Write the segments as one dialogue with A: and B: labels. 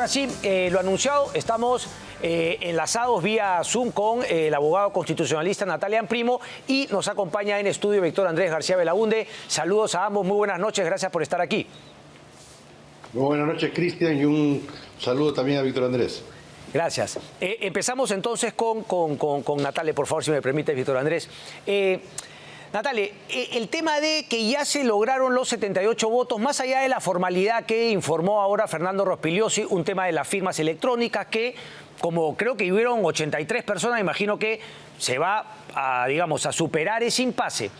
A: Ahora sí, lo anunciado, estamos enlazados vía Zoom con el abogado constitucionalista Natalia Primo y nos acompaña en estudio Víctor Andrés García Belaúnde. Saludos a ambos, muy buenas noches, gracias por estar aquí.
B: Muy buenas noches, Cristian, y un saludo también a Víctor Andrés.
A: Gracias. Empezamos entonces con Natalia, por favor, si me permite, Víctor Andrés. Natalia, el tema de que ya se lograron los 78 votos, más allá de la formalidad que informó ahora Fernando Rospigliosi, un tema de las firmas electrónicas que, como creo que hubieron 83 personas, imagino que se va a, digamos, a superar ese impasse.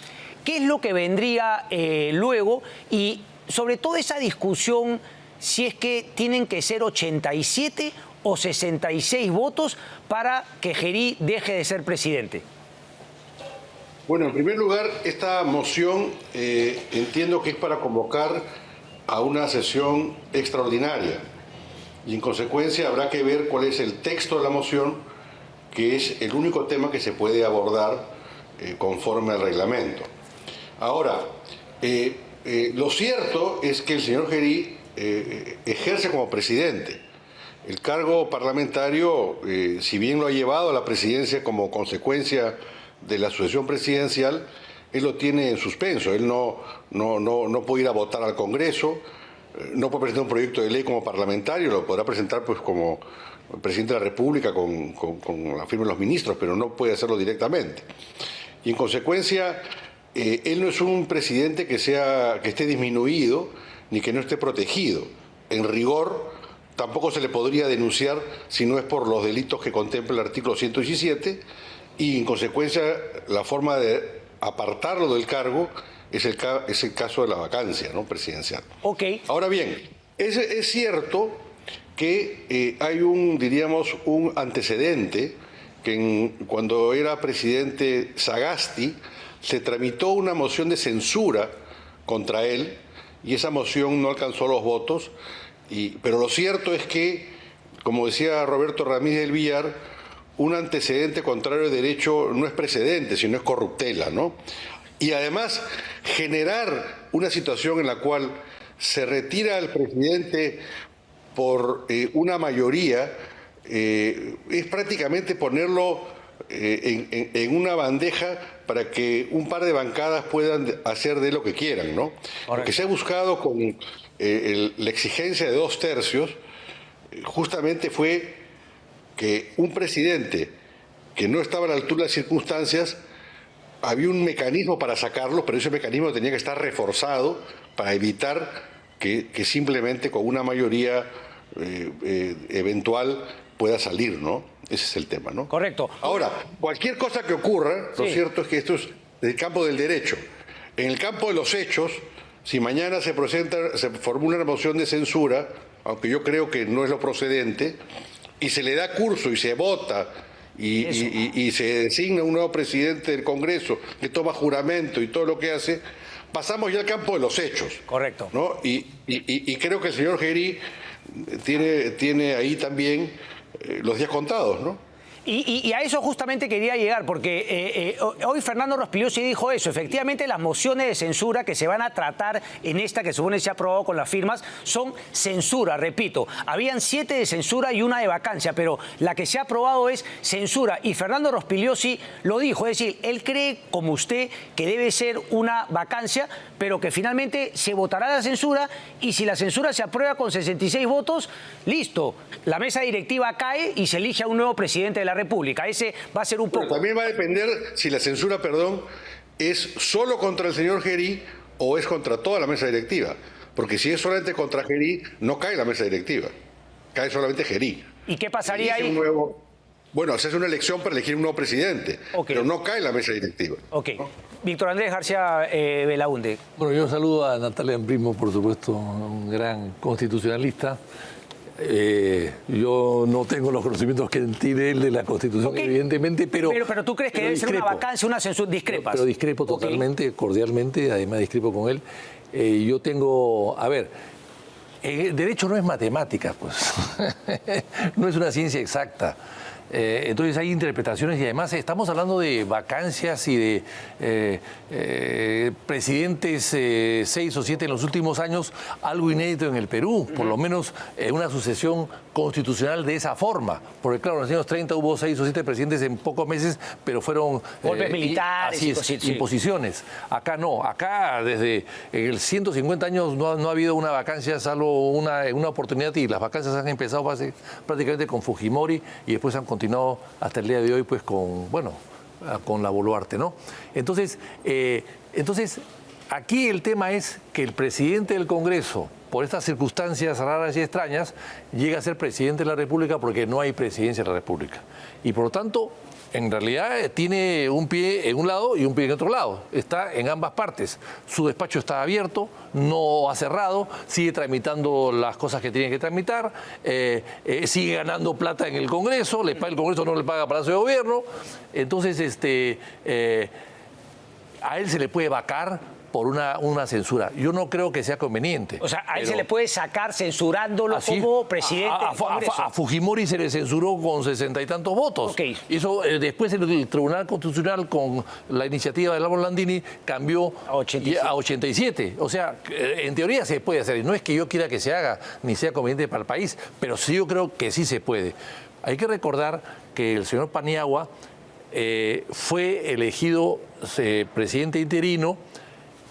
A: ¿Qué es lo que vendría luego? Y sobre todo esa discusión, si es que tienen que ser 87 o 66 votos para que Gerí deje de ser presidente.
B: Bueno, en primer lugar, esta moción entiendo que es para convocar a una sesión extraordinaria y en consecuencia habrá que ver cuál es el texto de la moción, que es el único tema que se puede abordar conforme al reglamento. Ahora, lo cierto es que el señor Gerí ejerce como presidente. El cargo parlamentario, si bien lo ha llevado a la presidencia como consecuencia de la sucesión presidencial, él lo tiene en suspenso. Él no puede ir a votar al Congreso, no puede presentar un proyecto de ley como parlamentario, lo podrá presentar pues como presidente de la República con la firma de los ministros, pero no puede hacerlo directamente. Y en consecuencia, él no es un presidente que esté disminuido ni que no esté protegido. En rigor, tampoco se le podría denunciar si no es por los delitos que contempla el artículo 117, y en consecuencia la forma de apartarlo del cargo es el caso de la vacancia, ¿no?, presidencial.
A: Okay.
B: Ahora bien, es cierto que hay un antecedente que cuando era presidente Sagasti se tramitó una moción de censura contra él y esa moción no alcanzó los votos, pero lo cierto es que, como decía Roberto Ramírez del Villar, un antecedente contrario de derecho no es precedente, sino es corruptela, ¿no? Y además, generar una situación en la cual se retira al presidente por una mayoría es prácticamente ponerlo en una bandeja para que un par de bancadas puedan hacer de lo que quieran, ¿no? Lo que se ha buscado con la exigencia de 2/3 justamente fue que un presidente que no estaba a la altura de las circunstancias, había un mecanismo para sacarlo, pero ese mecanismo tenía que estar reforzado para evitar que simplemente con una mayoría eventual pueda salir, ¿no? Ese es el tema, ¿no?
A: Correcto.
B: Ahora, cualquier cosa que ocurra, lo cierto es que esto es del campo del derecho. En el campo de los hechos, si mañana se formula una moción de censura, aunque yo creo que no es lo procedente, y se le da curso y se vota y se designa un nuevo presidente del Congreso que toma juramento y todo lo que hace, pasamos ya al campo de los hechos.
A: Correcto.
B: ¿No? Y creo que el señor Gerí tiene ahí también los días contados, ¿no?
A: Y a eso justamente quería llegar, porque hoy Fernando Rospigliosi dijo eso. Efectivamente, las mociones de censura que se van a tratar en esta, que supone se ha aprobado con las firmas, son censura, repito. Habían 7 de censura y 1 de vacancia, pero la que se ha aprobado es censura. Y Fernando Rospigliosi lo dijo, es decir, él cree, como usted, que debe ser una vacancia, pero que finalmente se votará la censura, y si la censura se aprueba con 66 votos, listo, la mesa directiva cae y se elige a un nuevo presidente de la República. Ese va a ser un poco...
B: Pero también va a depender si la censura, es solo contra el señor Gerí o es contra toda la mesa directiva. Porque si es solamente contra Gerí, no cae la mesa directiva. Cae solamente Gerí.
A: ¿Y qué pasaría ahí?
B: Bueno, se hace una elección para elegir un nuevo presidente, pero no cae la mesa directiva.
A: Ok. ¿No? Víctor Andrés García Belaúnde.
C: Bueno, yo saludo a Natalia Primo, por supuesto, un gran constitucionalista. Yo no tengo los conocimientos que tiene él de la Constitución, evidentemente, pero
A: tú crees que debe ser una vacancia, una censura, discrepas.
C: Pero discrepo totalmente, cordialmente, además discrepo con él. Yo tengo, a ver, derecho no es matemática, pues, no es una ciencia exacta. Entonces hay interpretaciones y además estamos hablando de vacancias y de presidentes 6 o 7 en los últimos años, algo inédito en el Perú, por lo menos una sucesión constitucional de esa forma. Porque claro, en los años 30 hubo 6 o 7 presidentes en pocos meses, pero fueron
A: golpes militares,
C: así es, imposiciones. Acá no, acá desde el 150 años no ha habido una vacancia, salvo una oportunidad, y las vacancias han empezado prácticamente con Fujimori y después han continuado hasta el día de hoy pues con la Boluarte, ¿no? Entonces, aquí el tema es que el presidente del Congreso, por estas circunstancias raras y extrañas, llega a ser presidente de la República porque no hay presidencia de la República. Y por lo tanto, en realidad tiene un pie en un lado y un pie en otro lado. Está en ambas partes. Su despacho está abierto, no ha cerrado, sigue tramitando las cosas que tiene que tramitar, sigue ganando plata en el Congreso, el Congreso no le paga Palacio de Gobierno. Entonces, a él se le puede vacar por una censura. Yo no creo que sea conveniente.
A: O sea, a él se le puede sacar censurándolo como presidente del Congreso.
C: A Fujimori se le censuró con 60 y tantos votos.
A: Okay.
C: Eso, después el Tribunal Constitucional, con la iniciativa de Álvaro Landini, cambió a 87. O sea, en teoría se puede hacer. Y no es que yo quiera que se haga, ni sea conveniente para el país, pero sí yo creo que sí se puede. Hay que recordar que el señor Paniagua fue elegido presidente interino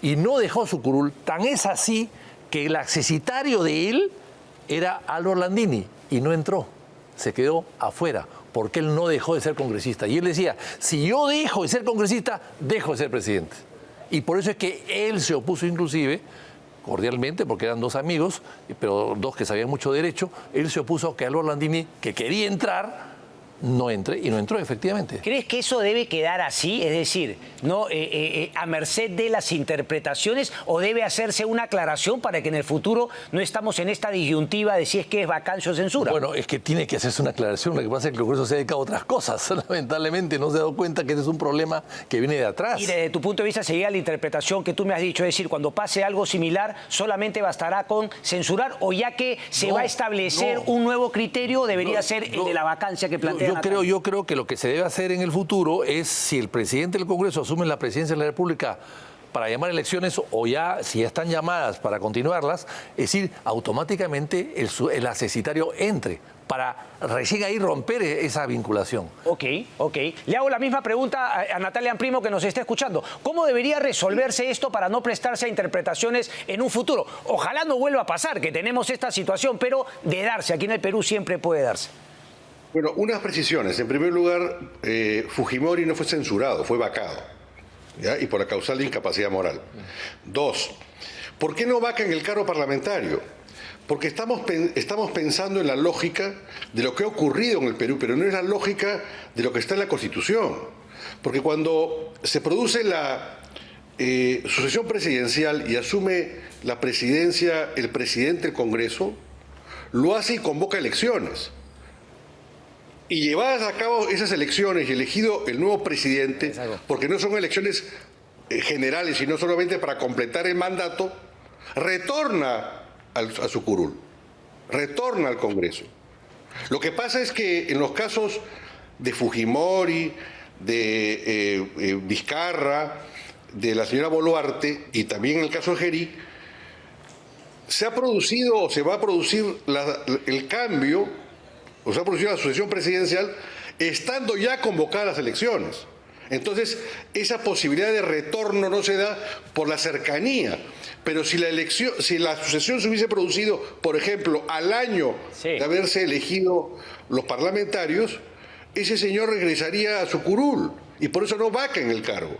C: y no dejó su curul. Tan es así que el accesitario de él era Álvaro Landini y no entró, se quedó afuera, porque él no dejó de ser congresista. Y él decía, si yo dejo de ser congresista, dejo de ser presidente. Y por eso es que él se opuso inclusive, cordialmente, porque eran dos amigos, pero dos que sabían mucho de derecho, él se opuso a que Álvaro Landini, que quería entrar, no entre, y no entró efectivamente.
A: ¿Crees que eso debe quedar así? Es decir, no a merced de las interpretaciones, o debe hacerse una aclaración para que en el futuro no estamos en esta disyuntiva de si es que es vacancia o censura?
C: Bueno, es que tiene que hacerse una aclaración. Lo que pasa es que el Congreso se ha dedicado a otras cosas. Lamentablemente no se ha dado cuenta que ese es un problema que viene de atrás.
A: Y desde tu punto de vista sería la interpretación que tú me has dicho, es decir, cuando pase algo similar, solamente bastará con censurar, o ya que se va a establecer un nuevo criterio, debería ser el de la vacancia que plantea.
C: Yo creo que lo que se debe hacer en el futuro es, si el presidente del Congreso asume la presidencia de la República para llamar elecciones, o ya, si ya están llamadas, para continuarlas, es decir, automáticamente el accesitario entre, para recién ahí romper esa vinculación.
A: Ok. Le hago la misma pregunta a Natalia Primo, que nos está escuchando. ¿Cómo debería resolverse esto para no prestarse a interpretaciones en un futuro? Ojalá no vuelva a pasar, que tenemos esta situación, pero de darse, aquí en el Perú siempre puede darse.
B: Bueno, unas precisiones. En primer lugar, Fujimori no fue censurado, fue vacado, ¿ya? Y por la causal de incapacidad moral. 2, ¿por qué no vaca en el cargo parlamentario? Porque estamos pensando en la lógica de lo que ha ocurrido en el Perú, pero no es la lógica de lo que está en la Constitución. Porque cuando se produce la sucesión presidencial y asume la presidencia el presidente del Congreso, lo hace y convoca elecciones. Y llevadas a cabo esas elecciones y elegido el nuevo presidente, porque no son elecciones generales, sino solamente para completar el mandato, retorna a su curul, retorna al Congreso. Lo que pasa es que en los casos de Fujimori, de Vizcarra, de la señora Boluarte y también en el caso de Gerí, se ha producido o se va a producir el cambio, o se ha producido la sucesión presidencial estando ya convocadas las elecciones. Entonces, esa posibilidad de retorno no se da por la cercanía. Pero si la sucesión se hubiese producido, por ejemplo, al año de haberse elegido los parlamentarios, ese señor regresaría a su curul, y por eso no vaca en el cargo.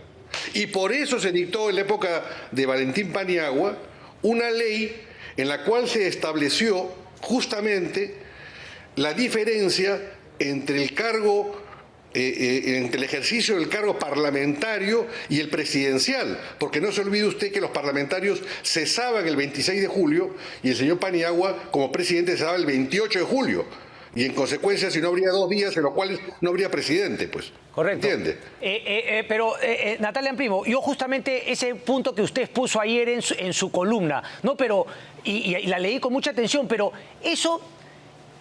B: Y por eso se dictó en la época de Valentín Paniagua una ley en la cual se estableció justamente la diferencia entre el cargo, entre el ejercicio del cargo parlamentario y el presidencial, porque no se olvide usted que los parlamentarios cesaban el 26 de julio y el señor Paniagua como presidente cesaba el 28 de julio. Y en consecuencia, si no habría 2 días en los cuales no habría presidente, pues.
A: Correcto.
B: ¿Entiende?
A: Pero, Natalia Primo, yo justamente ese punto que usted puso ayer en su columna, ¿no? Pero, y la leí con mucha atención, pero eso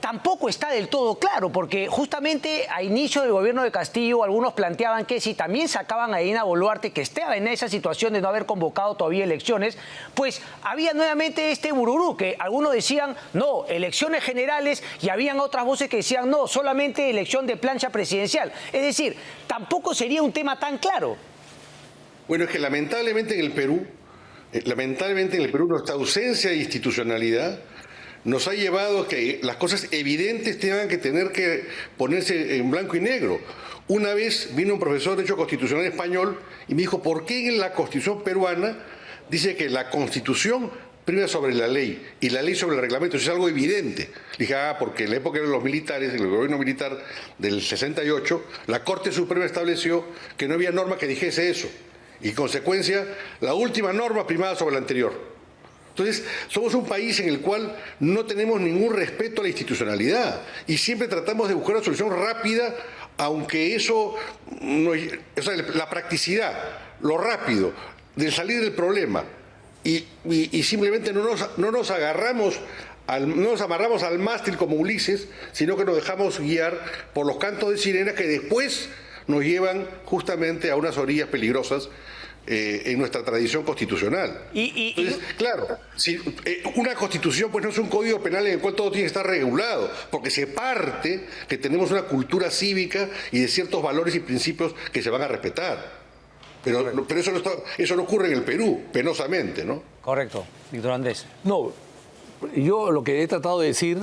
A: tampoco está del todo claro, porque justamente a inicio del gobierno de Castillo algunos planteaban que si también sacaban a Dina Boluarte, que estaba en esa situación de no haber convocado todavía elecciones, pues había nuevamente este bururú, que algunos decían, no, elecciones generales, y habían otras voces que decían, no, solamente elección de plancha presidencial. Es decir, tampoco sería un tema tan claro.
B: Bueno, es que lamentablemente en el Perú, nuestra ausencia de institucionalidad nos ha llevado a que las cosas evidentes tengan que tener que ponerse en blanco y negro. Una vez vino un profesor de Derecho Constitucional español y me dijo, ¿por qué en la Constitución peruana dice que la Constitución prima sobre la ley y la ley sobre el reglamento? Eso es algo evidente. Le dije, porque en la época de los militares, en el gobierno militar del 68, la Corte Suprema estableció que no había norma que dijese eso. Y en consecuencia, la última norma primaba sobre la anterior. Entonces, somos un país en el cual no tenemos ningún respeto a la institucionalidad y siempre tratamos de buscar una solución rápida, aunque eso, o sea, la practicidad, lo rápido, de salir del problema y simplemente no nos amarramos al mástil como Ulises, sino que nos dejamos guiar por los cantos de sirena que después nos llevan justamente a unas orillas peligrosas en nuestra tradición constitucional. Entonces, claro, una constitución pues no es un código penal en el cual todo tiene que estar regulado, porque se parte que tenemos una cultura cívica y de ciertos valores y principios que se van a respetar. Pero eso no ocurre en el Perú, penosamente, ¿no?
A: Correcto. Víctor Andrés.
C: No, yo lo que he tratado de decir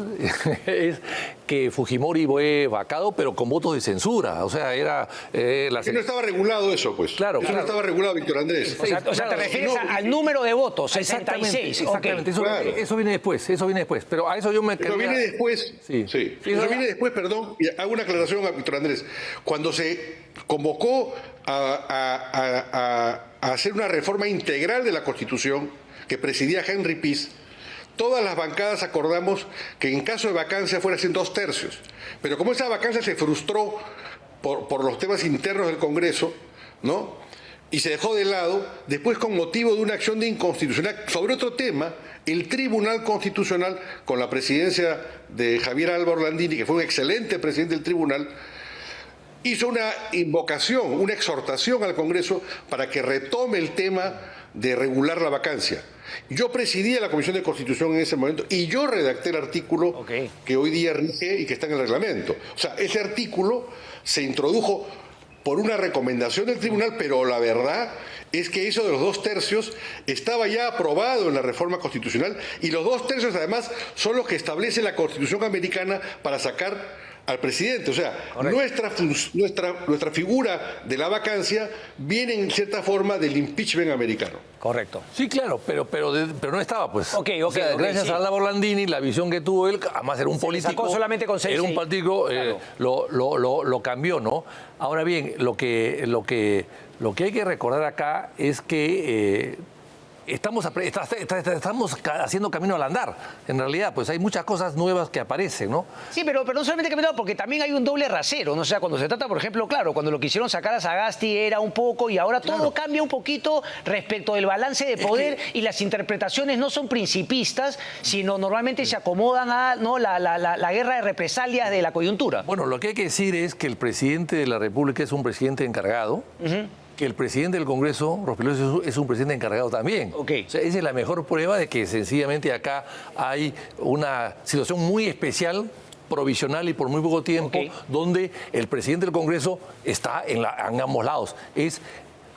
C: es que Fujimori fue vacado, pero con votos de censura. O sea, era...
B: que no estaba regulado eso, pues.
C: Claro,
B: eso no estaba regulado, Víctor Andrés.
A: O sea, te refieres al número de votos, 66.
C: Exactamente.
A: Okay.
C: Eso viene después. Pero a eso yo me...
B: Pero viene después. Sí. Eso viene después, perdón. Y hago una aclaración a Víctor Andrés. Cuando se convocó a hacer una reforma integral de la Constitución que presidía Henry Piz, todas las bancadas acordamos que en caso de vacancia fuera en 2/3. Pero como esa vacancia se frustró por los temas internos del Congreso, ¿no? Y se dejó de lado, después con motivo de una acción de inconstitucionalidad sobre otro tema, el Tribunal Constitucional, con la presidencia de Javier Álvaro Landini, que fue un excelente presidente del tribunal, hizo una invocación, una exhortación al Congreso para que retome el tema de regular la vacancia. Yo presidía la Comisión de Constitución en ese momento y yo redacté el artículo que hoy día rige y que está en el reglamento. O sea, ese artículo se introdujo por una recomendación del tribunal, pero la verdad es que eso de los 2/3 estaba ya aprobado en la reforma constitucional y los 2/3 además son los que establece la Constitución americana para sacar al presidente. O sea, nuestra figura de la vacancia viene en cierta forma del impeachment americano.
C: Correcto. Sí, claro, pero no estaba, pues.
A: O sea,
C: gracias a Álvaro Landini, la visión que tuvo él, además era un político.
A: Sacó solamente con 6.
C: Era un político, claro. Lo cambió, ¿no? Ahora bien, lo que hay que recordar acá es que estamos haciendo camino al andar. En realidad, pues hay muchas cosas nuevas que aparecen, ¿no?
A: Sí, pero no solamente camino, porque también hay un doble rasero, ¿no? O sea, cuando se trata, por ejemplo, claro, cuando lo quisieron sacar a Sagasti era un poco, y ahora todo cambia un poquito respecto del balance de poder, y las interpretaciones no son principistas, sino normalmente se acomodan a la guerra de represalias de la coyuntura.
C: Bueno, lo que hay que decir es que el presidente de la República es un presidente encargado, que el presidente del Congreso, Rospigliosi, es un presidente encargado también. O sea, esa es la mejor prueba de que sencillamente acá hay una situación muy especial, provisional y por muy poco tiempo, donde el presidente del Congreso está en ambos lados.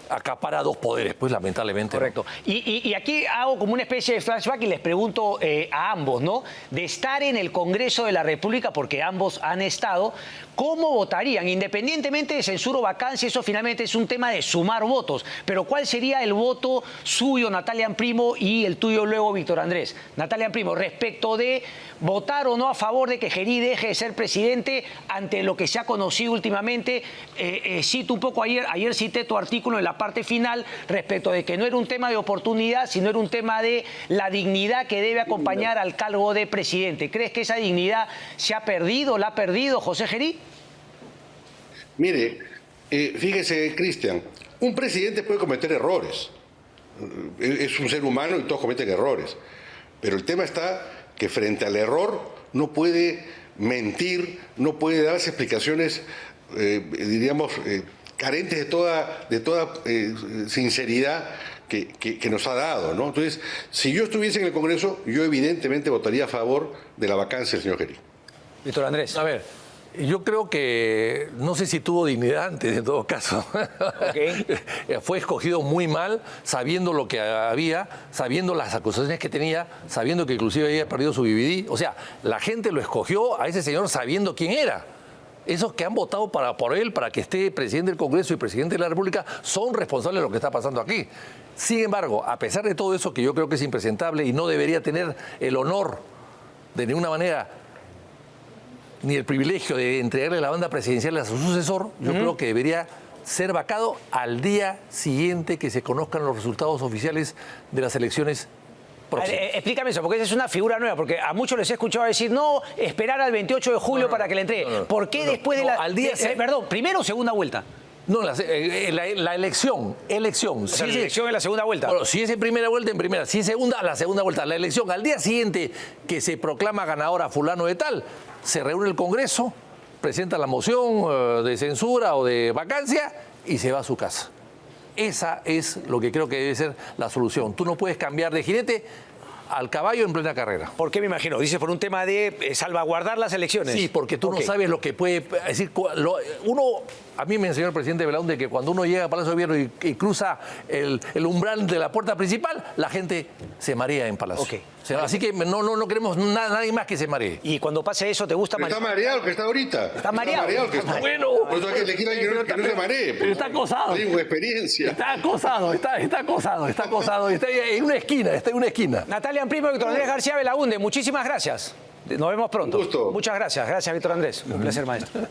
C: Acapara dos poderes, pues lamentablemente.
A: Correcto. ¿No? Y aquí hago como una especie de flashback y les pregunto a ambos, ¿no? De estar en el Congreso de la República, porque ambos han estado, ¿cómo votarían? Independientemente de censura o vacancia, eso finalmente es un tema de sumar votos. Pero ¿cuál sería el voto suyo, Natalia Imprimo, y el tuyo luego, Víctor Andrés? Natalia Imprimo, respecto de votar o no a favor de que Gerí deje de ser presidente ante lo que se ha conocido últimamente. Cito un poco ayer cité tu artículo en la parte final respecto de que no era un tema de oportunidad, sino era un tema de la dignidad que debe acompañar al cargo de presidente. ¿Crees que esa dignidad se ha perdido, la ha perdido José Gerí?
B: Mire, fíjese, Cristian, un presidente puede cometer errores. Es un ser humano y todos cometen errores. Pero el tema está que frente al error no puede mentir, no puede darse explicaciones, diríamos, carentes de toda sinceridad que nos ha dado, ¿no? Entonces, si yo estuviese en el Congreso, yo evidentemente votaría a favor de la vacancia del señor Gerí.
A: Víctor Andrés.
C: A ver, yo creo que, no sé si tuvo dignidad antes, en todo caso.
A: Okay.
C: Fue escogido muy mal, sabiendo lo que había, sabiendo las acusaciones que tenía, sabiendo que inclusive había perdido su BBD. O sea, la gente lo escogió a ese señor sabiendo quién era. Esos que han votado por él, para que esté presidente del Congreso y presidente de la República, son responsables de lo que está pasando aquí. Sin embargo, a pesar de todo eso, que yo creo que es impresentable y no debería tener el honor de ninguna manera ni el privilegio de entregarle la banda presidencial a su sucesor, yo creo que debería ser vacado al día siguiente que se conozcan los resultados oficiales de las elecciones próximas.
A: Explícame eso, porque esa es una figura nueva, porque a muchos les he escuchado decir, no, esperar al 28 de julio para que le entregue. ¿Por qué después de la...
C: al día
A: perdón, ¿primera o segunda vuelta?
C: No, la elección.
A: O sea, la elección es la segunda vuelta.
C: Bueno, si es en primera vuelta, en primera. Si es segunda, la segunda vuelta. La elección, al día siguiente que se proclama ganador a fulano de tal, se reúne el Congreso, presenta la moción de censura o de vacancia y se va a su casa. Esa es lo que creo que debe ser la solución. Tú no puedes cambiar de jinete al caballo en plena carrera.
A: ¿Por qué me imagino? Dices por un tema de salvaguardar las elecciones.
C: Sí, porque tú no sabes lo que puede... Es decir, a mí me enseñó el presidente Belaúnde que cuando uno llega al Palacio de Gobierno y cruza el umbral de la puerta principal, la gente se marea en Palacio.
A: Okay.
C: O sea, así que no queremos nadie más que se maree.
A: Y cuando pase eso, ¿te gusta
B: Está mareado el que está ahorita.
A: Está mareado.
B: El que está.
C: Bueno.
B: Por eso es que le quiero que no se maree.
C: Pero está acosado.
B: Tengo experiencia.
C: Está acosado. Está en una esquina.
A: Natalia Primo y Víctor Andrés García Belaúnde, muchísimas gracias. Nos vemos pronto.
B: Un gusto.
A: Muchas gracias. Gracias, Víctor Andrés. Un placer, maestro.